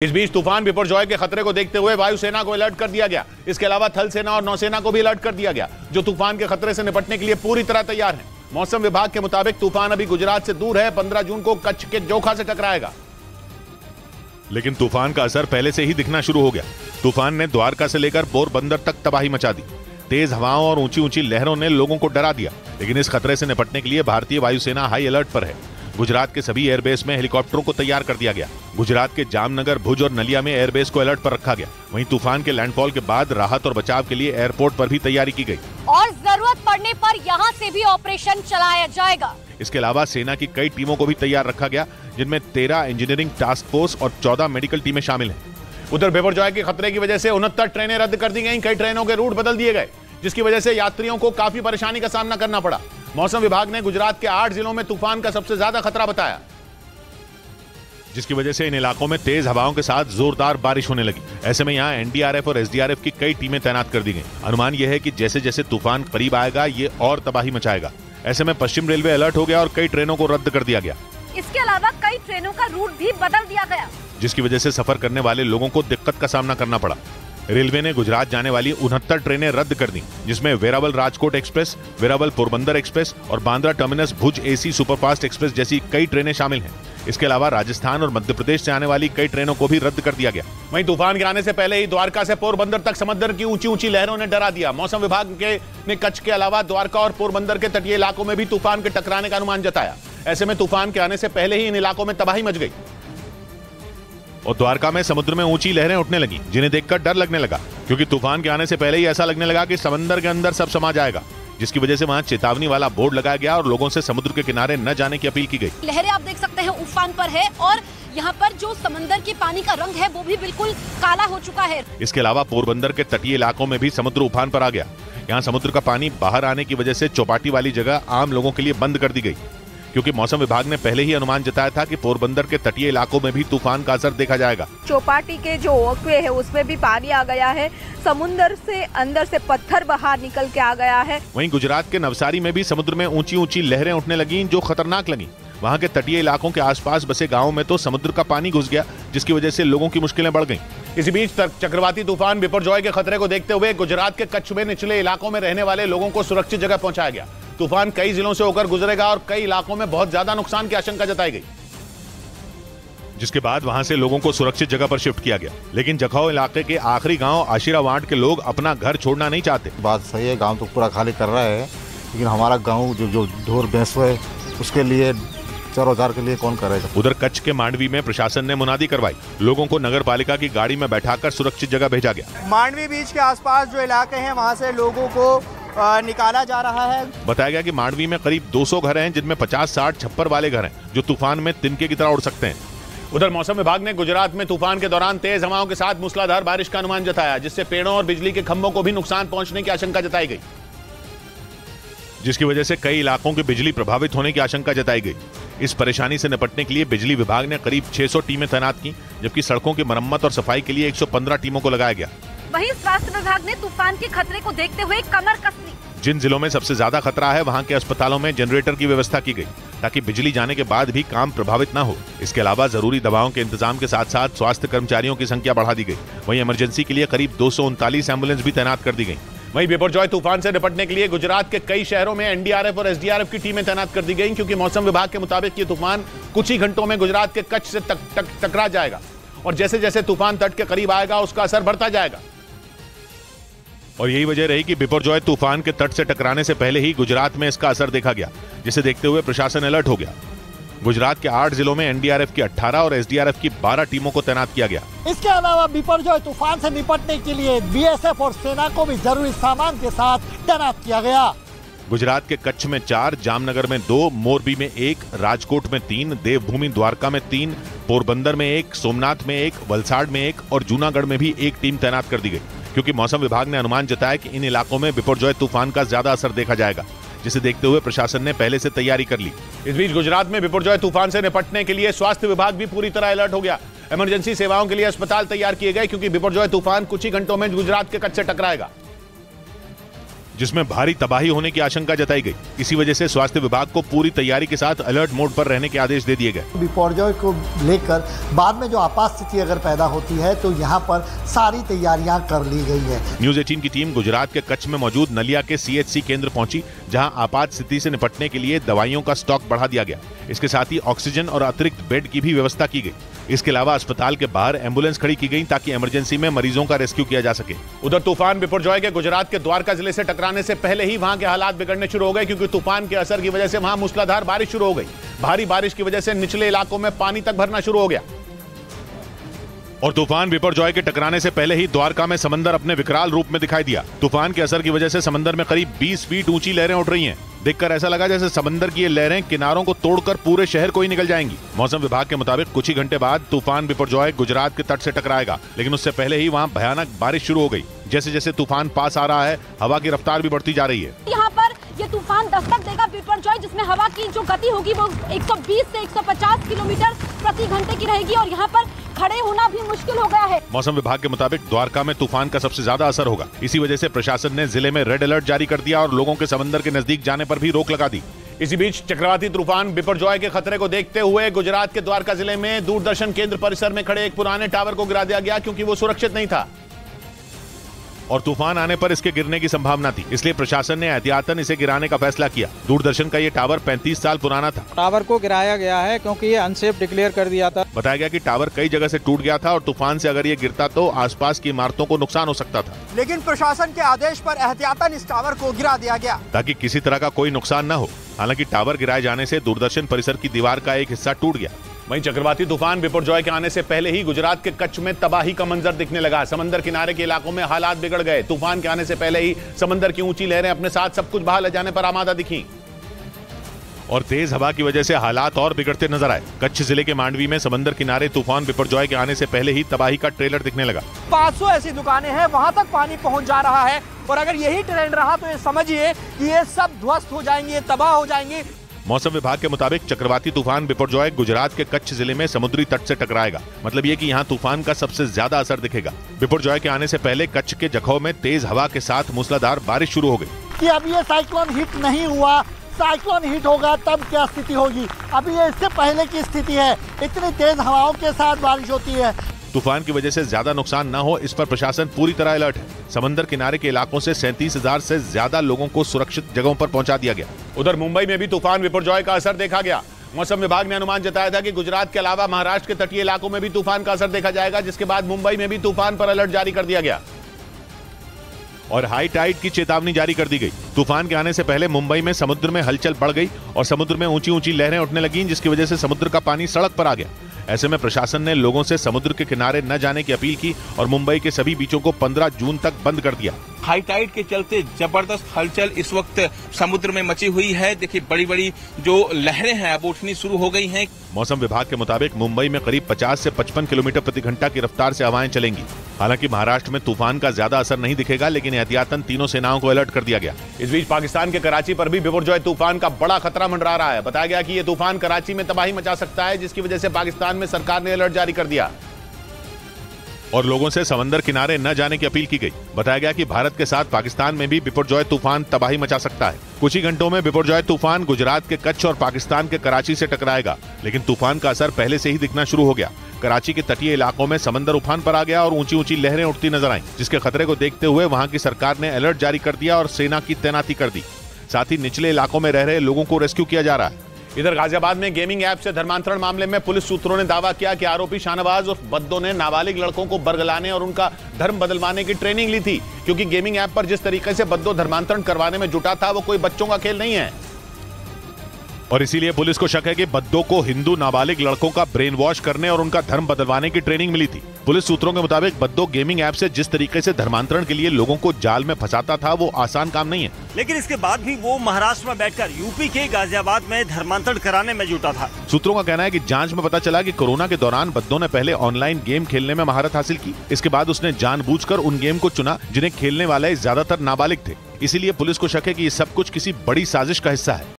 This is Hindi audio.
इस बीच तूफान बिपरजॉय के खतरे को देखते हुए वायुसेना को अलर्ट कर दिया गया। इसके अलावा थल सेना और नौसेना को भी अलर्ट कर दिया गया, जो तूफान के खतरे से निपटने के लिए पूरी तरह तैयार हैं। मौसम विभाग के मुताबिक तूफान अभी गुजरात से दूर है, 15 जून को कच्छ के जोखा से टकराएगा। लेकिन तूफान का असर पहले से ही दिखना शुरू हो गया। तूफान ने द्वारका से लेकर पोरबंदर तक तबाही मचा दी। तेज हवाओं और ऊंची ऊंची लहरों ने लोगों को डरा दिया। लेकिन इस खतरे से निपटने के लिए भारतीय वायुसेना हाई अलर्ट पर है। गुजरात के सभी एयरबेस में हेलीकॉप्टरों को तैयार कर दिया गया। गुजरात के जामनगर, भुज और नलिया में एयरबेस को अलर्ट पर रखा गया। वहीं तूफान के लैंडफॉल के बाद राहत और बचाव के लिए एयरपोर्ट पर भी तैयारी की गई और जरूरत पड़ने पर यहां से भी ऑपरेशन चलाया जाएगा। इसके अलावा सेना की कई टीमों को भी तैयार रखा गया, जिनमें 13 इंजीनियरिंग टास्क फोर्स और 14 मेडिकल टीमें शामिल हैं। उधर बिपरजॉय के खतरे की वजह से 69 ट्रेनें रद्द कर दी गई। कई ट्रेनों के रूट बदल दिए गए, जिसकी वजह से यात्रियों को काफी परेशानी का सामना करना पड़ा। मौसम विभाग ने गुजरात के 8 जिलों में तूफान का सबसे ज्यादा खतरा बताया, जिसकी वजह से इन इलाकों में तेज हवाओं के साथ जोरदार बारिश होने लगी। ऐसे में यहाँ एनडीआरएफ और एसडीआरएफ की कई टीमें तैनात कर दी गई। अनुमान यह है कि जैसे जैसे तूफान करीब आएगा, ये और तबाही मचाएगा। ऐसे में पश्चिम रेलवे अलर्ट हो गया और कई ट्रेनों को रद्द कर दिया गया। इसके अलावा कई ट्रेनों का रूट भी बदल दिया गया, जिसकी वजह से सफर करने वाले लोगों को दिक्कत का सामना करना पड़ा। रेलवे ने गुजरात जाने वाली 69 ट्रेनें रद्द कर दी, जिसमें वेरावल राजकोट एक्सप्रेस, वेरावल पोरबंदर एक्सप्रेस और बांद्रा टर्मिनस भुज एसी सुपरफास्ट एक्सप्रेस जैसी कई ट्रेनें शामिल हैं। इसके अलावा राजस्थान और मध्य प्रदेश से आने वाली कई ट्रेनों को भी रद्द कर दिया गया। वहीं तूफान के आने से पहले ही द्वारका से पोरबंदर तक समंदर की ऊंची ऊंची लहरों ने डरा दिया। मौसम विभाग ने कच्छ के अलावा द्वारका और पोरबंदर के तटीय इलाकों में भी तूफान के टकराने का अनुमान जताया। ऐसे में तूफान के आने से पहले ही इन इलाकों में तबाही मच गई और द्वारका में समुद्र में ऊंची लहरें उठने लगी, जिन्हें देखकर डर लगने लगा, क्योंकि तूफान के आने से पहले ही ऐसा लगने लगा कि समंदर के अंदर सब समा जाएगा। जिसकी वजह से वहां चेतावनी वाला बोर्ड लगाया गया और लोगों से समुद्र के किनारे न जाने की अपील की गई। लहरें आप देख सकते हैं उफान पर है और यहाँ पर जो समंदर के पानी का रंग है वो भी बिल्कुल काला हो चुका है। इसके अलावा पोरबंदर के तटीय इलाकों में भी समुद्र उफान पर आ गया। यहाँ समुद्र का पानी बाहर आने की वजह से चौपाटी वाली जगह आम लोगों के लिए बंद कर दी गई, क्योंकि मौसम विभाग ने पहले ही अनुमान जताया था कि पोरबंदर के तटीय इलाकों में भी तूफान का असर देखा जाएगा। चौपाटी के जो वॉकवे है उसमें भी पानी आ गया है। समुद्र से अंदर से पत्थर बाहर निकल के आ गया है। वहीं गुजरात के नवसारी में भी समुद्र में ऊंची ऊंची लहरें उठने लगी, जो खतरनाक लगी। वहां के तटीय इलाकों के आसपास बसे गाँव में तो समुद्र का पानी घुस गया, जिसकी वजह से लोगों की मुश्किलें बढ़ गयी। इसी बीच चक्रवाती तूफान बिपरजॉय के खतरे को देखते हुए गुजरात के कच्छ में निचले इलाकों में रहने वाले लोगों को सुरक्षित जगह पहुंचाया गया। तूफान कई जिलों से होकर गुजरेगा और कई इलाकों में बहुत ज्यादा नुकसान की आशंका जताई गई, जिसके बाद वहां से लोगों को सुरक्षित जगह पर शिफ्ट किया गया। लेकिन जखौ इलाके के आखिरी गांव आशिरावाट के लोग अपना घर छोड़ना नहीं चाहते। बात सही है, गांव तो पूरा खाली कर रहा है, लेकिन हमारा गांव जो ढोर भैंस है उसके लिए चरोचार के लिए कौन करेगा। उधर कच्छ के मांडवी में प्रशासन ने मुनादी करवाई। लोगों को नगर पालिका की गाड़ी में बैठाकर सुरक्षित जगह भेजा गया। मांडवी बीच के आसपास जो इलाके हैं वहाँ से लोगों को निकाला जा रहा है। बताया गया कि मांडवी में करीब 200 घर हैं, जिनमें 50-60 छप्पर वाले घर हैं, जो तूफान में तिनके की तरह उड़ सकते हैं। उधर मौसम विभाग ने गुजरात में तूफान के दौरान तेज हवाओं के साथ मूसलाधार बारिश का अनुमान जताया, जिससे पेड़ों और बिजली के खंभों को भी नुकसान पहुंचने की आशंका जताई गई, जिसकी वजह से कई इलाकों की बिजली प्रभावित होने की आशंका जताई गई। इस परेशानी से निपटने के लिए बिजली विभाग ने करीब 600 टीमें तैनात की, जबकि सड़कों की मरम्मत और सफाई के लिए 115 टीमों को लगाया गया। वहीं स्वास्थ्य विभाग ने तूफान के खतरे को देखते हुए कमर कस ली। जिन जिलों में सबसे ज्यादा खतरा है, वहां के अस्पतालों में जनरेटर की व्यवस्था की गई, ताकि बिजली जाने के बाद भी काम प्रभावित न हो। इसके अलावा जरूरी दवाओं के इंतजाम के साथ साथ स्वास्थ्य कर्मचारियों की संख्या बढ़ा दी गई। वहीं इमरजेंसी के लिए करीब 239 एम्बुलेंस भी तैनात कर दी गई। वहीं बिपरजॉय तूफान से निपटने के लिए गुजरात के कई शहरों में एनडीआरएफ और एसडीआरएफ की टीमें तैनात कर दी गई, क्योंकि मौसम विभाग के मुताबिक ये तूफान कुछ ही घंटों में गुजरात के कच्छ से टकरा जाएगा और जैसे जैसे तूफान तट के करीब आएगा उसका असर बढ़ता जाएगा। और यही वजह रही कि बिपरजॉय तूफान के तट से टकराने से पहले ही गुजरात में इसका असर देखा गया, जिसे देखते हुए प्रशासन अलर्ट हो गया। गुजरात के 8 जिलों में एनडीआरएफ की 18 और एसडीआरएफ की 12 टीमों को तैनात किया गया। इसके अलावा बिपरजॉय तूफान से निपटने के लिए बीएसएफ और सेना को भी जरूरी सामान के साथ तैनात किया गया। गुजरात के कच्छ में 4, जामनगर में 2, मोरबी में 1, राजकोट में 3, देवभूमि द्वारका में 3, पोरबंदर में 1, सोमनाथ में 1, वलसाड़ में 1 और जूनागढ़ में भी 1 टीम तैनात कर दी गई, क्योंकि मौसम विभाग ने अनुमान जताया कि इन इलाकों में बिपरजॉय तूफान का ज्यादा असर देखा जाएगा, जिसे देखते हुए प्रशासन ने पहले से तैयारी कर ली। इस बीच गुजरात में बिपरजॉय तूफान से निपटने के लिए स्वास्थ्य विभाग भी पूरी तरह अलर्ट हो गया। इमरजेंसी सेवाओं के लिए अस्पताल तैयार किए गए, क्योंकि बिपरजॉय तूफान कुछ ही घंटों में गुजरात के कच्छ से टकराएगा। जिसमें भारी तबाही होने की आशंका जताई गई। इसी वजह से स्वास्थ्य विभाग को पूरी तैयारी के साथ अलर्ट मोड पर रहने के आदेश दे दिए गए। बिपरजॉय को लेकर बाद में जो आपात स्थिति अगर पैदा होती है तो यहाँ पर सारी तैयारियां कर ली गई है। न्यूज़ 18 की टीम गुजरात के कच्छ में मौजूद नलिया के CHC केंद्र पहुंची, जहां आपात स्थिति से निपटने के लिए दवाइयों का स्टॉक बढ़ा दिया गया। इसके साथ ही ऑक्सीजन और अतिरिक्त बेड की भी व्यवस्था की गई। इसके अलावा अस्पताल के बाहर एम्बुलेंस खड़ी की गई ताकि इमरजेंसी में मरीजों का रेस्क्यू किया जा सके। उधर तूफान बिपरजॉय के गुजरात के द्वारका जिले से टकराने से पहले ही वहां के हालात बिगड़ने शुरू हो गए, क्योंकि तूफान के असर की वजह से वहां मूसलाधार बारिश शुरू हो गई। भारी बारिश की वजह से निचले इलाकों में पानी तक भरना शुरू हो गया। और तूफान बिपरजॉय के टकराने से पहले ही द्वारका में समंदर अपने विकराल रूप में दिखाई दिया। तूफान के असर की वजह से समंदर में करीब 20 फीट ऊंची लहरें उठ रही हैं। देखकर ऐसा लगा जैसे समंदर की ये लहरें किनारों को तोड़कर पूरे शहर को ही निकल जाएंगी। मौसम विभाग के मुताबिक कुछ ही घंटे बाद तूफान बिपरजॉय गुजरात के तट से टकराएगा, लेकिन उससे पहले ही वहाँ भयानक बारिश शुरू हो गई। जैसे जैसे तूफान पास आ रहा है, हवा की रफ्तार भी बढ़ती जा रही है। यहाँ पर ये तूफान दस्तक देगा बिपरजॉय, जिसमें हवा की जो गति होगी वो 120 से 150 किलोमीटर प्रति घंटे की रहेगी और यहाँ पर खड़े होना भी मुश्किल हो गया है। मौसम विभाग के मुताबिक द्वारका में तूफान का सबसे ज्यादा असर होगा। इसी वजह से प्रशासन ने जिले में रेड अलर्ट जारी कर दिया और लोगों के समंदर के नजदीक जाने पर भी रोक लगा दी। इसी बीच चक्रवाती तूफान बिपरजॉय के खतरे को देखते हुए गुजरात के द्वारका जिले में दूरदर्शन केंद्र परिसर में खड़े एक पुराने टावर को गिरा दिया गया, क्योंकि वो सुरक्षित नहीं था और तूफान आने पर इसके गिरने की संभावना थी। इसलिए प्रशासन ने एहतियातन इसे गिराने का फैसला किया। दूरदर्शन का ये टावर 35 साल पुराना था। टावर को गिराया गया है क्योंकि ये अनसेफ डिक्लेयर कर दिया था। बताया गया कि टावर कई जगह से टूट गया था और तूफान से अगर ये गिरता तो आसपास की इमारतों को नुकसान हो सकता था, लेकिन प्रशासन के आदेश पर एहतियातन इस टावर को गिरा दिया गया ताकि किसी तरह का कोई नुकसान न हो। हालांकि टावर गिराए जाने से दूरदर्शन परिसर की दीवार का एक हिस्सा टूट गया। वहीं चक्रवाती तूफान बिपरजॉय के आने से पहले ही गुजरात के कच्छ में तबाही का मंजर दिखने लगा। समंदर किनारे के इलाकों में हालात बिगड़ गए। तूफान के आने से पहले ही समंदर की ऊंची लहरें अपने साथ सब कुछ बहा ले जाने पर आमादा दिखी और तेज हवा की वजह से हालात और बिगड़ते नजर आए। कच्छ जिले के मांडवी में समंदर किनारे तूफान बिपरजॉय के आने से पहले ही तबाही का ट्रेलर दिखने लगा। 500 ऐसी दुकानें हैं, वहां तक पानी पहुंच जा रहा है और अगर यही ट्रेंड रहा तो ये समझिए कि ये सब ध्वस्त हो जाएंगे, तबाह हो जाएंगे। मौसम विभाग के मुताबिक चक्रवाती तूफान बिपरजॉय गुजरात के कच्छ जिले में समुद्री तट से टकराएगा। मतलब ये कि यहाँ तूफान का सबसे ज्यादा असर दिखेगा। बिपरजॉय के आने से पहले कच्छ के जखौ में तेज हवा के साथ मूसलाधार बारिश शुरू हो गई। कि अब ये साइक्लोन हिट नहीं हुआ, साइक्लोन हिट होगा तब क्या स्थिति होगी। अभी ये इससे पहले की स्थिति है, इतनी तेज हवाओं के साथ बारिश होती है। तूफान की वजह से ज्यादा नुकसान न हो, इस पर प्रशासन पूरी तरह अलर्ट है। समंदर किनारे के इलाकों से 37,000 से ज्यादा लोगों को सुरक्षित जगहों पर पहुंचा दिया गया। उधर मुंबई में भी तूफान बिपरजॉय का असर देखा गया। मौसम विभाग ने अनुमान जताया था कि गुजरात के अलावा महाराष्ट्र के तटीय इलाकों में भी तूफान का असर देखा जाएगा, जिसके बाद मुंबई में भी तूफान पर अलर्ट जारी कर दिया गया और हाई टाइड की चेतावनी जारी कर दी गई। तूफान के आने से पहले मुंबई में समुद्र में हलचल बढ़ गई और समुद्र में ऊंची ऊंची लहरें उठने लगीं, जिसकी वजह से समुद्र का पानी सड़क पर आ गया। ऐसे में प्रशासन ने लोगों से समुद्र के किनारे न जाने की अपील की और मुंबई के सभी बीचों को 15 जून तक बंद कर दिया। हाई टाइड के चलते जबरदस्त हलचल इस वक्त समुद्र में मची हुई है। देखिए बड़ी बड़ी जो लहरें हैं अब उठनी शुरू हो गई हैं। मौसम विभाग के मुताबिक मुंबई में करीब 50 से 55 किलोमीटर प्रति घंटा की रफ्तार से हवाएं चलेंगी। हालांकि महाराष्ट्र में तूफान का ज्यादा असर नहीं दिखेगा, लेकिन एहतियातन तीनों सेनाओं को अलर्ट कर दिया गया। इस बीच पाकिस्तान के कराची पर भी बिपरजॉय तूफान का बड़ा खतरा मंडरा रहा है। बताया गया कि यह तूफान कराची में तबाही मचा सकता है, जिसकी वजह से पाकिस्तान में सरकार ने अलर्ट जारी कर दिया और लोगों से समंदर किनारे न जाने की अपील की गई। बताया गया कि भारत के साथ पाकिस्तान में भी बिपरजॉय तूफान तबाही मचा सकता है। कुछ ही घंटों में बिपरजॉय तूफान गुजरात के कच्छ और पाकिस्तान के कराची से टकराएगा, लेकिन तूफान का असर पहले से ही दिखना शुरू हो गया। कराची के तटीय इलाकों में समंदर उफान पर आ गया और ऊंची ऊंची लहरें उठती नजर आईं, जिसके खतरे को देखते हुए वहां की सरकार ने अलर्ट जारी कर दिया और सेना की तैनाती कर दी। साथ ही निचले इलाकों में रह रहे लोगों को रेस्क्यू किया जा रहा है। इधर गाजियाबाद में गेमिंग ऐप से धर्मांतरण मामले में पुलिस सूत्रों ने दावा किया कि आरोपी शाहनवाज उर्फ बद्दो ने नाबालिग लड़कों को बरगलाने और उनका धर्म बदलवाने की ट्रेनिंग ली थी, क्योंकि गेमिंग ऐप पर जिस तरीके से बद्दो धर्मांतरण करवाने में जुटा था वो कोई बच्चों का खेल नहीं है और इसीलिए पुलिस को शक है कि बद्दो को हिंदू नाबालिग लड़कों का ब्रेन वॉश करने और उनका धर्म बदलवाने की ट्रेनिंग मिली थी। पुलिस सूत्रों के मुताबिक बद्दो गेमिंग ऐप से जिस तरीके से धर्मांतरण के लिए लोगों को जाल में फंसाता था वो आसान काम नहीं है। लेकिन इसके बाद भी वो महाराष्ट्र में बैठकर यूपी के गाजियाबाद में धर्मांतरण कराने में जुटा था। सूत्रों का कहना है कि जांच में पता चला कि कोरोना के दौरान बद्दो ने पहले ऑनलाइन गेम खेलने में महारत हासिल की। इसके बाद उसने जानबूझकर उन गेम को चुना जिन्हें खेलने वाले ज्यादातर नाबालिग थे। इसीलिए पुलिस को शक है कि ये सब कुछ किसी बड़ी साजिश का हिस्सा है।